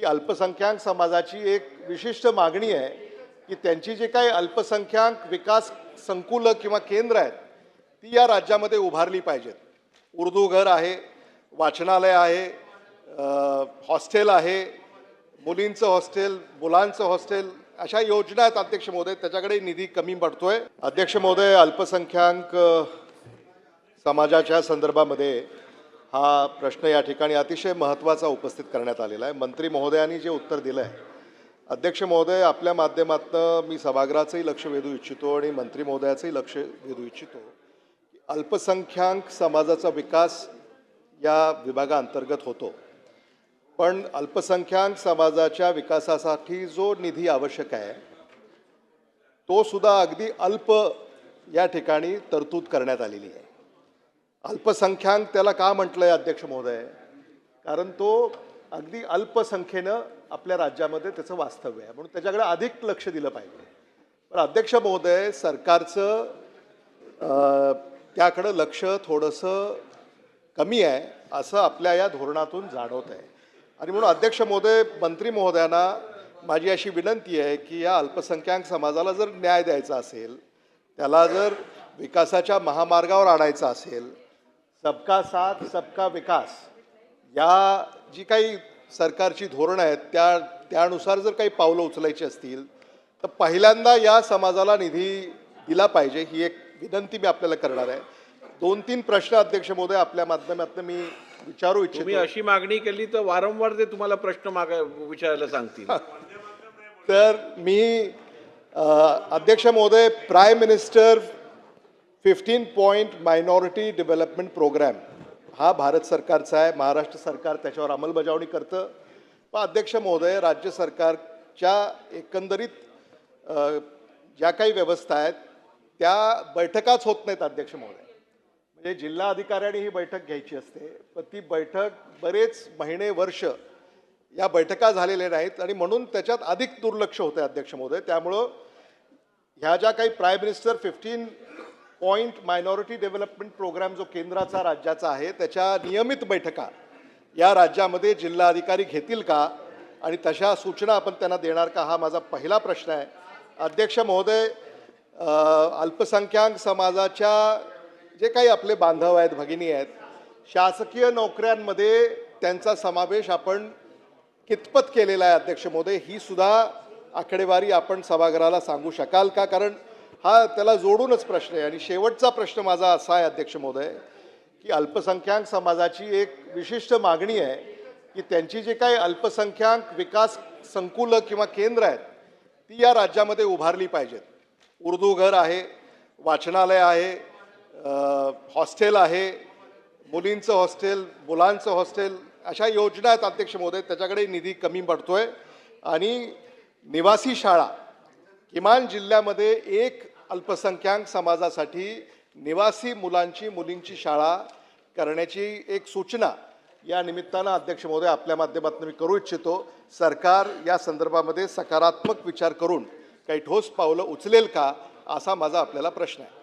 की अल्पसंख्याक समाजाची एक विशिष्ट मागणी आहे की त्यांची जे काही अल्पसंख्याक विकास संकुलं किंवा केंद्र आहेत ती या राज्यामध्ये उभारली पाहिजेत. उर्दू घर आहे, वाचनालय आहे, हॉस्टेल आहे, मुलींचं हॉस्टेल, मुलांचं हॉस्टेल, अशा योजना आहेत अध्यक्ष महोदय. त्याच्याकडे निधी कमी पडतोय. अध्यक्ष महोदय, अल्पसंख्याक समाजाच्या संदर्भामध्ये हा प्रश्न या ठिकाणी अतिशय महत्त्वाचा उपस्थित करण्यात आलेला आहे. मंत्री महोदयांनी जे उत्तर दिलं आहे, अध्यक्ष महोदय, आपल्या माध्यमातून मी सभागृहाचंही लक्ष वेधू इच्छितो आणि मंत्री महोदयाचंही लक्ष वेधू इच्छितो. अल्पसंख्याक समाजाचा विकास या विभागाअंतर्गत होतो, पण अल्पसंख्याक समाजाच्या विकासासाठी जो निधी आवश्यक आहे तो सुद्धा अगदी अल्प या ठिकाणी तरतूद करण्यात आलेली आहे. अल्पसंख्याक त्याला का म्हटलंय अध्यक्ष महोदय? कारण तो अगदी अल्पसंख्येनं आपल्या राज्यामध्ये त्याचं वास्तव्य आहे, म्हणून त्याच्याकडे अधिक लक्ष दिलं पाहिजे. पण अध्यक्ष महोदय, सरकारचं त्याकडं लक्ष थोडंसं कमी आहे असं आपल्या या धोरणातून जाणवत आहे. आणि म्हणून अध्यक्ष महोदय, मंत्री महोदयांना माझी अशी विनंती आहे की या अल्पसंख्याक समाजाला जर न्याय द्यायचा असेल, त्याला जर विकासाच्या महामार्गावर आणायचं असेल, सबका साथ सबका विकास या जी काही सरकारची धोरणं आहेत त्यानुसार जर काही पावलं उचलायची असतील तर पहिल्यांदा या समाजाला निधी दिला पाहिजे. ही एक विनंती मी आपल्याला करणार आहे. 2-3 प्रश्न अध्यक्ष महोदय आपल्या माध्यमातून मी विचारू इच्छितो. तुम्ही अशी मागणी केली तर वारंवार ते तुम्हाला प्रश्न विचारायला सांगतील. तर मी अध्यक्ष महोदय, prime minister 15 point minority development programme हा भारत सरकारचा आहे. महाराष्ट्र सरकार त्याच्यावर अंमलबजावणी करतं. पण अध्यक्ष महोदय, राज्य सरकारच्या एकंदरीत ज्या काही व्यवस्था आहेत त्या बैठकाच होत नाहीत अध्यक्ष महोदय. म्हणजे जिल्हा अधिकाऱ्यांनी ही बैठक घ्यायची असते, पण ती बैठक बरेच महिने वर्ष या बैठका झालेल्या नाहीत आणि म्हणून त्याच्यात अधिक दुर्लक्ष होतं आहे अध्यक्ष महोदय. त्यामुळं ह्या ज्या काही prime minister 15 point minority development programme जो केंद्राचा राज्याचा आहे त्याच्या नियमित बैठका या राज्यामध्ये जिल्हा अधिकारी घेतील का आणि तशा सूचना आपण त्यांना देणार का, हा माझा पहिला प्रश्न आहे. अध्यक्ष महोदय, अल्पसंख्याक समाजाच्या जे काही आपले बांधव आहेत, भगिनी आहेत, शासकीय नोकऱ्यांमध्ये त्यांचा समावेश आपण कितपत केलेला आहे अध्यक्ष महोदय, ही सुद्धा आकडेवारी आपण सभागृहाला सांगू शकाल का? कारण हा त्याला जोडूनच प्रश्न आहे. आणि शेवटचा प्रश्न माझा असा आहे अध्यक्ष महोदय की अल्पसंख्याक समाजाची एक विशिष्ट मागणी आहे की त्यांची जे काही अल्पसंख्याक विकास संकुलं किंवा केंद्र आहेत ती या राज्यामध्ये उभारली पाहिजेत. उर्दू घर आहे, वाचनालय आहे, हॉस्टेल आहे, मुलींचं हॉस्टेल, मुलांचं हॉस्टेल, अशा योजना आहेत अध्यक्ष महोदय. त्याच्याकडे निधी कमी पडतोय. आणि निवासी शाळा, किमान जिल्ह्यामध्ये एक अल्पसंख्याक समाजासाठी निवासी मुलींची शाळा करण्याची एक सूचना या निमित्तानं अध्यक्ष महोदय आपल्या माध्यमातून मी करू इच्छितो. सरकार या संदर्भामध्ये सकारात्मक विचार करून काही ठोस पावलं उचलेल का, असा माझा आपल्याला प्रश्न आहे.